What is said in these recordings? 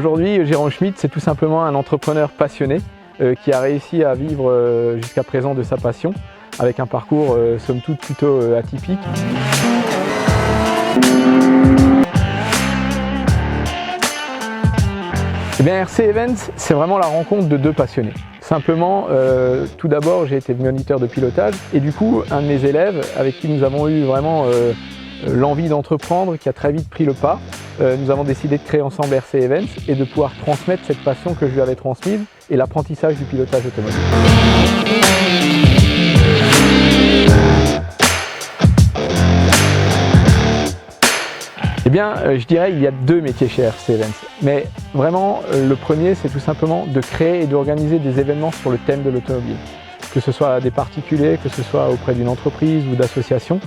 Aujourd'hui, Jérôme Schmitt, c'est tout simplement un entrepreneur passionné qui a réussi à vivre jusqu'à présent de sa passion, avec un parcours somme toute plutôt atypique. Eh bien, RC Events, c'est vraiment la rencontre de deux passionnés. Simplement, tout d'abord, j'ai été moniteur de pilotage et du coup, un de mes élèves avec qui nous avons eu vraiment l'envie d'entreprendre, qui a très vite pris le pas, nous avons décidé de créer ensemble RC Events et de pouvoir transmettre cette passion que je lui avais transmise et l'apprentissage du pilotage automobile. Eh bien, je dirais qu'il y a deux métiers chez RC Events. Mais vraiment, le premier, c'est tout simplement de créer et d'organiser des événements sur le thème de l'automobile. Que ce soit des particuliers, que ce soit auprès d'une entreprise ou d'associations,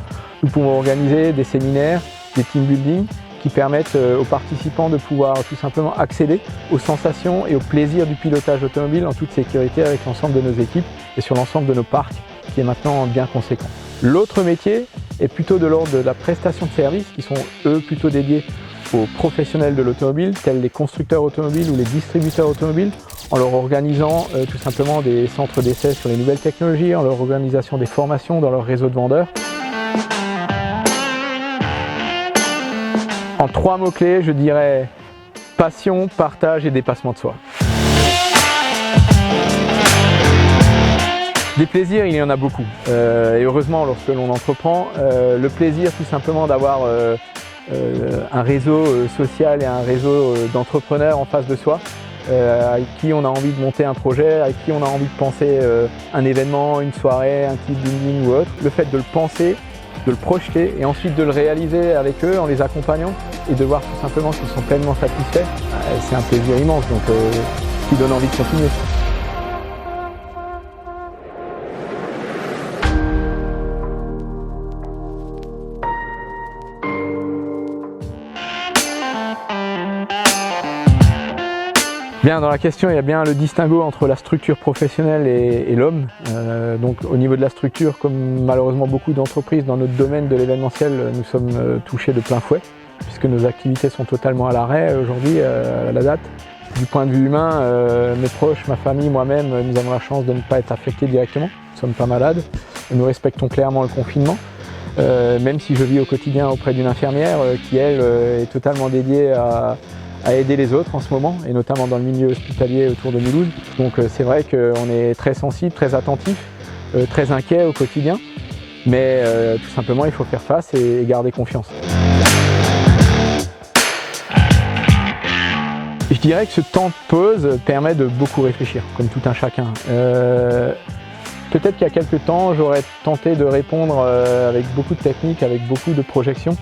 nous pouvons organiser des séminaires, des team building qui permettent aux participants de pouvoir tout simplement accéder aux sensations et au plaisir du pilotage automobile en toute sécurité avec l'ensemble de nos équipes et sur l'ensemble de nos parcs qui est maintenant bien conséquent. L'autre métier est plutôt de l'ordre de la prestation de services qui sont eux plutôt dédiés aux professionnels de l'automobile tels les constructeurs automobiles ou les distributeurs automobiles en leur organisant tout simplement des centres d'essai sur les nouvelles technologies, en leur organisation des formations dans leur réseau de vendeurs. En trois mots-clés, je dirais passion, partage et dépassement de soi. Des plaisirs, il y en a beaucoup. Et heureusement, lorsque l'on entreprend, le plaisir tout simplement d'avoir un réseau social et un réseau d'entrepreneurs en face de soi, avec qui on a envie de monter un projet, avec qui on a envie de penser un événement, une soirée, un team building ou autre. Le fait de le penser, de le projeter et ensuite de le réaliser avec eux en les accompagnant et de voir tout simplement qu'ils sont pleinement satisfaits, c'est un plaisir immense donc qui donne envie de continuer. Bien, dans la question, il y a bien le distinguo entre la structure professionnelle et l'homme. Donc au niveau de la structure, comme malheureusement beaucoup d'entreprises dans notre domaine de l'événementiel, nous sommes touchés de plein fouet, puisque nos activités sont totalement à l'arrêt aujourd'hui, à la date. Du point de vue humain, mes proches, ma famille, moi-même, nous avons la chance de ne pas être affectés directement. Nous ne sommes pas malades. Nous respectons clairement le confinement. Même si je vis au quotidien auprès d'une infirmière qui, elle, est totalement dédiée à aider les autres en ce moment, et notamment dans le milieu hospitalier autour de Mulhouse. Donc c'est vrai qu'on est très sensible, très attentif, très inquiet au quotidien, mais tout simplement il faut faire face et garder confiance. Je dirais que ce temps de pause permet de beaucoup réfléchir, comme tout un chacun. Peut-être qu'il y a quelques temps, j'aurais tenté de répondre avec beaucoup de techniques, avec beaucoup de projections.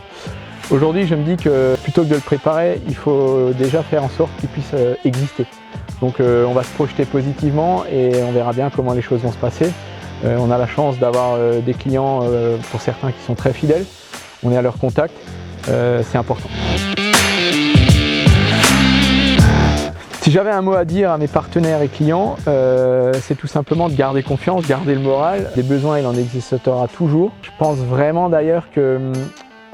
Aujourd'hui, je me dis que plutôt que de le préparer, il faut déjà faire en sorte qu'il puisse exister. Donc on va se projeter positivement et on verra bien comment les choses vont se passer. On a la chance d'avoir des clients, pour certains, qui sont très fidèles. On est à leur contact, c'est important. Si j'avais un mot à dire à mes partenaires et clients, c'est tout simplement de garder confiance, garder le moral. Des besoins, il en existera toujours. Je pense vraiment d'ailleurs que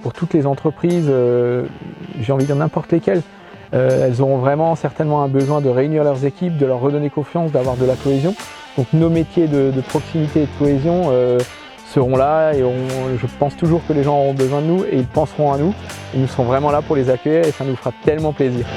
pour toutes les entreprises, j'ai envie de dire n'importe lesquelles, elles auront vraiment certainement un besoin de réunir leurs équipes, de leur redonner confiance, d'avoir de la cohésion. Donc nos métiers de proximité et de cohésion seront là et je pense toujours que les gens auront besoin de nous et ils penseront à nous. Et nous serons vraiment là pour les accueillir et ça nous fera tellement plaisir.